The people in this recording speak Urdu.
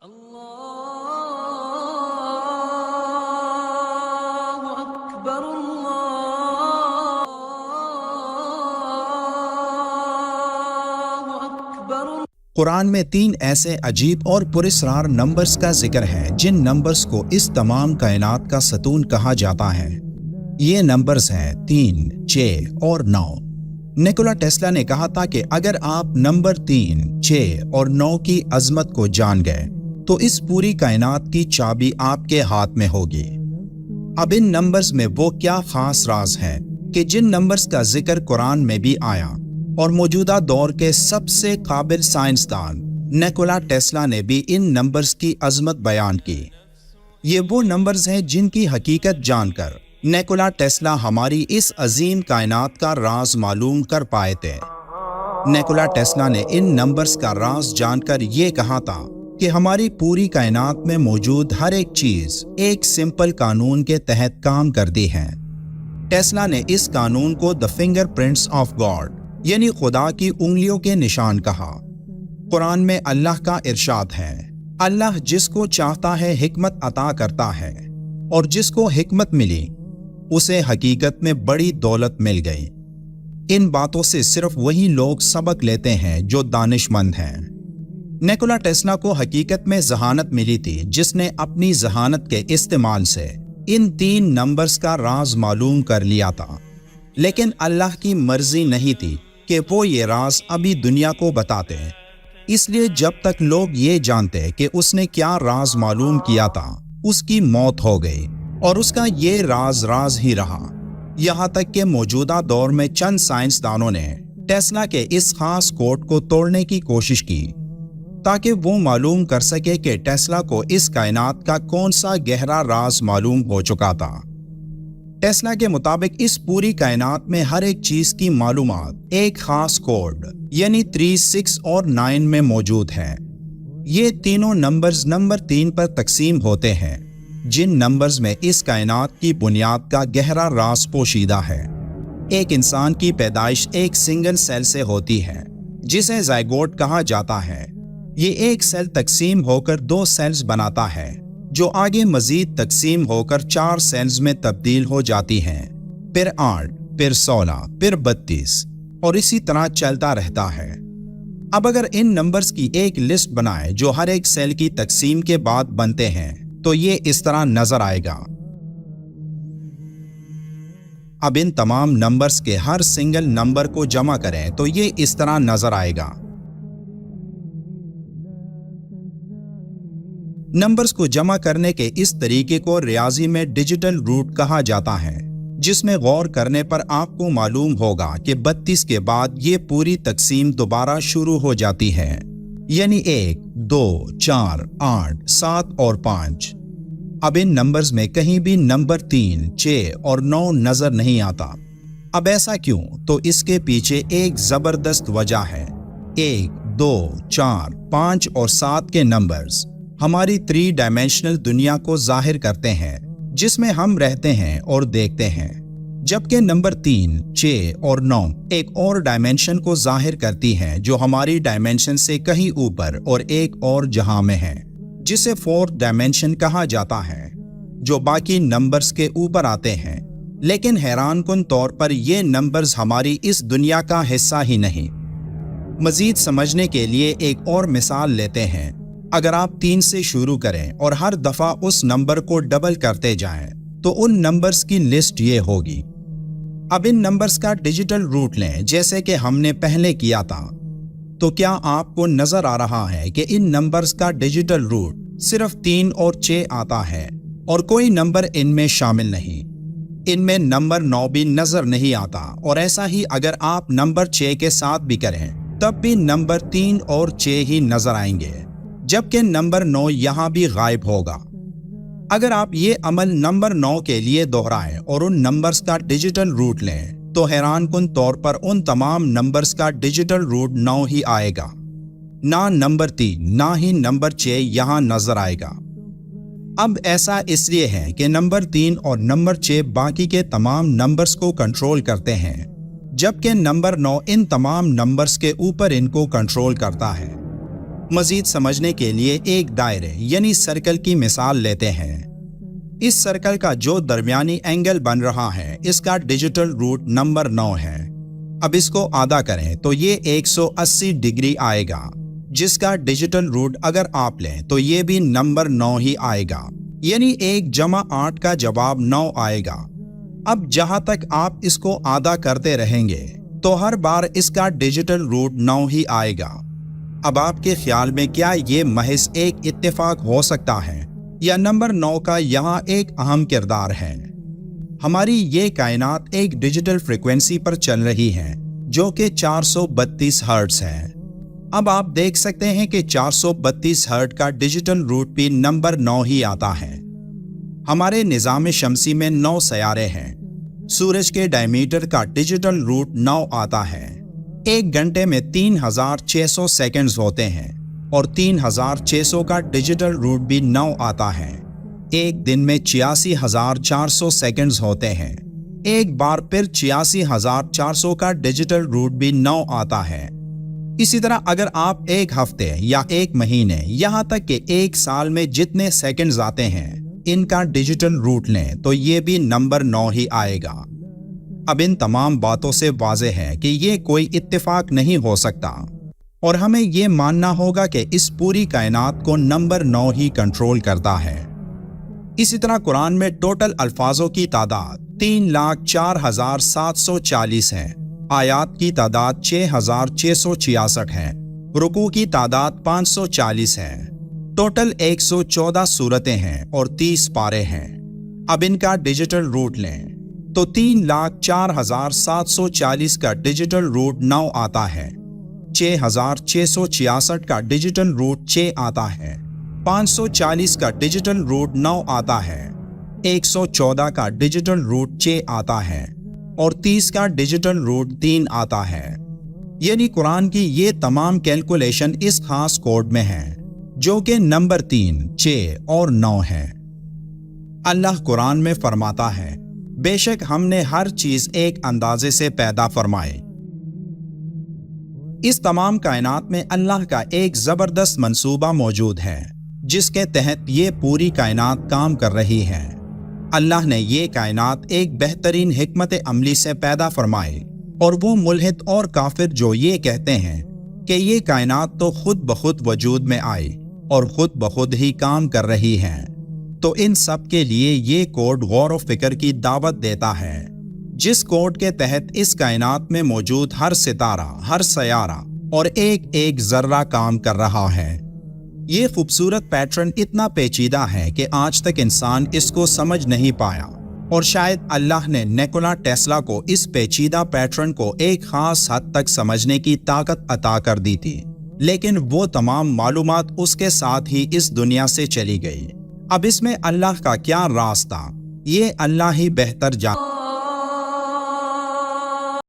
اللہ اکبر اللہ اکبر۔ قرآن میں 3 ایسے عجیب اور پراسرار نمبرز کا ذکر ہے جن نمبرز کو اس تمام کائنات کا ستون کہا جاتا ہے۔ یہ نمبرز ہیں 3، 6 اور 9۔ نیکولا ٹیسلا نے کہا تھا کہ اگر آپ نمبر 3، 6 اور 9 کی عظمت کو جان گئے تو اس پوری کائنات کی چابی آپ کے ہاتھ میں ہوگی۔ اب ان نمبرز میں وہ کیا خاص راز ہیں کہ جن نمبرز کا ذکر قرآن میں بھی آیا اور موجودہ دور کے سب سے قابل سائنسدان نیکولا ٹیسلا نے بھی ان نمبرز کی عظمت بیان کی۔ یہ وہ نمبرز ہیں جن کی حقیقت جان کر نیکولا ٹیسلا ہماری اس عظیم کائنات کا راز معلوم کر پائے تھے۔ نیکولا ٹیسلا نے ان نمبرز کا راز جان کر یہ کہا تھا کہ ہماری پوری کائنات میں موجود ہر ایک چیز ایک سمپل قانون کے تحت کام کرتی ہے۔ ٹیسلا نے اس قانون کو دی فنگر پرنٹس آف گاڈ یعنی خدا کی انگلیوں کے نشان کہا۔ قرآن میں اللہ کا ارشاد ہے، اللہ جس کو چاہتا ہے حکمت عطا کرتا ہے، اور جس کو حکمت ملی اسے حقیقت میں بڑی دولت مل گئی۔ ان باتوں سے صرف وہی لوگ سبق لیتے ہیں جو دانش مند ہیں۔ نیکولا ٹیسلا کو حقیقت میں ذہانت ملی تھی جس نے اپنی ذہانت کے استعمال سے ان 3 نمبرز کا راز معلوم کر لیا تھا، لیکن اللہ کی مرضی نہیں تھی کہ وہ یہ راز ابھی دنیا کو بتاتے، اس لیے جب تک لوگ یہ جانتے کہ اس نے کیا راز معلوم کیا تھا اس کی موت ہو گئی اور اس کا یہ راز ہی رہا، یہاں تک کہ موجودہ دور میں چند سائنسدانوں نے ٹیسلا کے اس خاص کوڈ کو توڑنے کی کوشش کی تاکہ وہ معلوم کر سکے کہ ٹیسلا کو اس کائنات کا کون سا گہرا راز معلوم ہو چکا تھا۔ ٹیسلا کے مطابق اس پوری کائنات میں ہر ایک چیز کی معلومات ایک خاص کوڈ یعنی 3، 6 اور 9 میں موجود ہے۔ یہ تینوں نمبرز نمبر 3 پر تقسیم ہوتے ہیں، جن نمبرز میں اس کائنات کی بنیاد کا گہرا راز پوشیدہ ہے۔ ایک انسان کی پیدائش ایک سنگل سیل سے ہوتی ہے جسے زائگوٹ کہا جاتا ہے۔ یہ ایک سیل تقسیم ہو کر 2 سیلز بناتا ہے جو آگے مزید تقسیم ہو کر 4 سیلز میں تبدیل ہو جاتی ہیں، پھر 8، پھر 16، پھر 32 اور اسی طرح چلتا رہتا ہے۔ اب اگر ان نمبرز کی ایک لسٹ بنائے جو ہر ایک سیل کی تقسیم کے بعد بنتے ہیں تو یہ اس طرح نظر آئے گا۔ اب ان تمام نمبرز کے ہر سنگل نمبر کو جمع کریں تو یہ اس طرح نظر آئے گا۔ نمبرز کو جمع کرنے کے اس طریقے کو ریاضی میں ڈیجیٹل روٹ کہا جاتا ہے، جس میں غور کرنے پر آپ کو معلوم ہوگا کہ 32 کے بعد یہ پوری تقسیم دوبارہ شروع ہو جاتی ہے، یعنی 1، 2، 4، 8، 7 اور 5۔ اب ان نمبرز میں کہیں بھی نمبر 3، 6 اور 9 نظر نہیں آتا۔ اب ایسا کیوں؟ تو اس کے پیچھے ایک زبردست وجہ ہے۔ 1، 2، 4، 5 اور 7 کے نمبرز ہماری 3 ڈائمینشنل دنیا کو ظاہر کرتے ہیں جس میں ہم رہتے ہیں اور دیکھتے ہیں، جبکہ نمبر 3، 6 اور 9 ایک اور ڈائمینشن کو ظاہر کرتی ہیں جو ہماری ڈائمینشن سے کہیں اوپر اور ایک اور جہاں میں ہے، جسے 4th ڈائمینشن کہا جاتا ہے، جو باقی نمبرز کے اوپر آتے ہیں۔ لیکن حیران کن طور پر یہ نمبرز ہماری اس دنیا کا حصہ ہی نہیں۔ مزید سمجھنے کے لیے ایک اور مثال لیتے ہیں۔ اگر آپ 3 سے شروع کریں اور ہر دفعہ اس نمبر کو ڈبل کرتے جائیں تو ان نمبرز کی لسٹ یہ ہوگی۔ اب ان نمبرز کا ڈیجیٹل روٹ لیں جیسے کہ ہم نے پہلے کیا تھا، تو کیا آپ کو نظر آ رہا ہے کہ ان نمبرز کا ڈیجیٹل روٹ صرف 3 اور 6 آتا ہے اور کوئی نمبر ان میں شامل نہیں۔ ان میں نمبر 9 بھی نظر نہیں آتا، اور ایسا ہی اگر آپ نمبر 6 کے ساتھ بھی کریں تب بھی نمبر 3 اور 6 ہی نظر آئیں گے، جبکہ نمبر 9 یہاں بھی غائب ہوگا۔ اگر آپ یہ عمل نمبر 9 کے لیے دہرائیں اور ان نمبرز کا ڈیجیٹل روٹ لیں تو حیران کن طور پر ان تمام نمبرز کا ڈیجیٹل روٹ 9 ہی آئے گا، نہ نمبر 3 نہ ہی نمبر 6 یہاں نظر آئے گا۔ اب ایسا اس لیے ہے کہ نمبر 3 اور نمبر 6 باقی کے تمام نمبرز کو کنٹرول کرتے ہیں، جبکہ نمبر 9 ان تمام نمبرز کے اوپر ان کو کنٹرول کرتا ہے۔ مزید سمجھنے کے لیے ایک دائرے یعنی سرکل کی مثال لیتے ہیں۔ اس سرکل کا جو درمیانی اینگل بن رہا ہے اس کا ڈیجیٹل روٹ نمبر 9 ہے۔ اب اس کو آدھا کریں تو یہ 180 ڈگری آئے گا، جس کا ڈیجیٹل روٹ اگر آپ لیں تو یہ بھی نمبر 9 ہی آئے گا، یعنی 1 جمع 8 کا جواب 9 آئے گا۔ اب جہاں تک آپ اس کو آدھا کرتے رہیں گے تو ہر بار اس کا ڈیجیٹل روٹ 9 ہی آئے گا۔ اب آپ کے خیال میں کیا یہ محض ایک اتفاق ہو سکتا ہے یا نمبر 9 کا یہاں ایک اہم کردار ہے؟ ہماری یہ کائنات ایک ڈیجیٹل فریکوینسی پر چل رہی ہے جو کہ 432 ہرٹز ہے۔ اب آپ دیکھ سکتے ہیں کہ 432 ہرٹز کا ڈیجیٹل روٹ بھی نمبر 9 ہی آتا ہے۔ ہمارے نظام شمسی میں 9 سیارے ہیں۔ سورج کے ڈائمیٹر کا ڈیجیٹل روٹ 9 آتا ہے۔ ایک گھنٹے میں 3600 سیکنڈز ہوتے ہیں اور 3600 کا ڈیجیٹل روٹ بھی 9 آتا ہے۔ ایک دن میں 86400 سیکنڈز ہوتے ہیں۔ ایک بار پھر 86400 کا ڈیجیٹل روٹ بھی 9 آتا ہے۔ اسی طرح اگر آپ ایک ہفتے یا ایک مہینے یہاں تک کہ ایک سال میں جتنے سیکنڈز آتے ہیں ان کا ڈیجیٹل روٹ لیں تو یہ بھی نمبر 9 ہی آئے گا۔ اب ان تمام باتوں سے واضح ہے کہ یہ کوئی اتفاق نہیں ہو سکتا اور ہمیں یہ ماننا ہوگا کہ اس پوری کائنات کو نمبر 9 ہی کنٹرول کرتا ہے۔ اسی طرح قرآن میں ٹوٹل الفاظوں کی تعداد 3,04,740 ہے، آیات کی تعداد 6,666 ہے، رکوع کی تعداد 540 ہے، ٹوٹل 114 سورتیں ہیں اور 30 پارے ہیں۔ اب ان کا ڈیجیٹل روٹ لیں تو 3,04,740 کا ڈیجیٹل روٹ 9 آتا ہے، 6,666 کا ڈیجیٹل روٹ 6 آتا ہے، 540 کا ڈیجیٹل روٹ 9 آتا ہے، 114 کا ڈیجیٹل روٹ 6 آتا ہے اور 30 کا ڈیجیٹل روٹ 3 آتا ہے۔ یعنی قرآن کی یہ تمام کیلکولیشن اس خاص کوڈ میں ہے جو کہ نمبر 3، 6 اور 9 ہے۔ اللہ قرآن میں فرماتا ہے، بے شک ہم نے ہر چیز ایک اندازے سے پیدا فرمائی۔ اس تمام کائنات میں اللہ کا ایک زبردست منصوبہ موجود ہے جس کے تحت یہ پوری کائنات کام کر رہی ہے۔ اللہ نے یہ کائنات ایک بہترین حکمت عملی سے پیدا فرمائی اور وہ ملحد اور کافر جو یہ کہتے ہیں کہ یہ کائنات تو خود بخود وجود میں آئی اور خود بخود ہی کام کر رہی ہے، تو ان سب کے لیے یہ کوڈ غور و فکر کی دعوت دیتا ہے، جس کوڈ کے تحت اس کائنات میں موجود ہر ستارہ، ہر سیارہ اور ایک ایک ذرہ کام کر رہا ہے۔ یہ خوبصورت پیٹرن اتنا پیچیدہ ہے کہ آج تک انسان اس کو سمجھ نہیں پایا اور شاید اللہ نے نیکولا ٹیسلا کو اس پیچیدہ پیٹرن کو ایک خاص حد تک سمجھنے کی طاقت عطا کر دی تھی، لیکن وہ تمام معلومات اس کے ساتھ ہی اس دنیا سے چلی گئی۔ اب اس میں اللہ کا کیا راز تھا یہ اللہ ہی بہتر جانتا ہے۔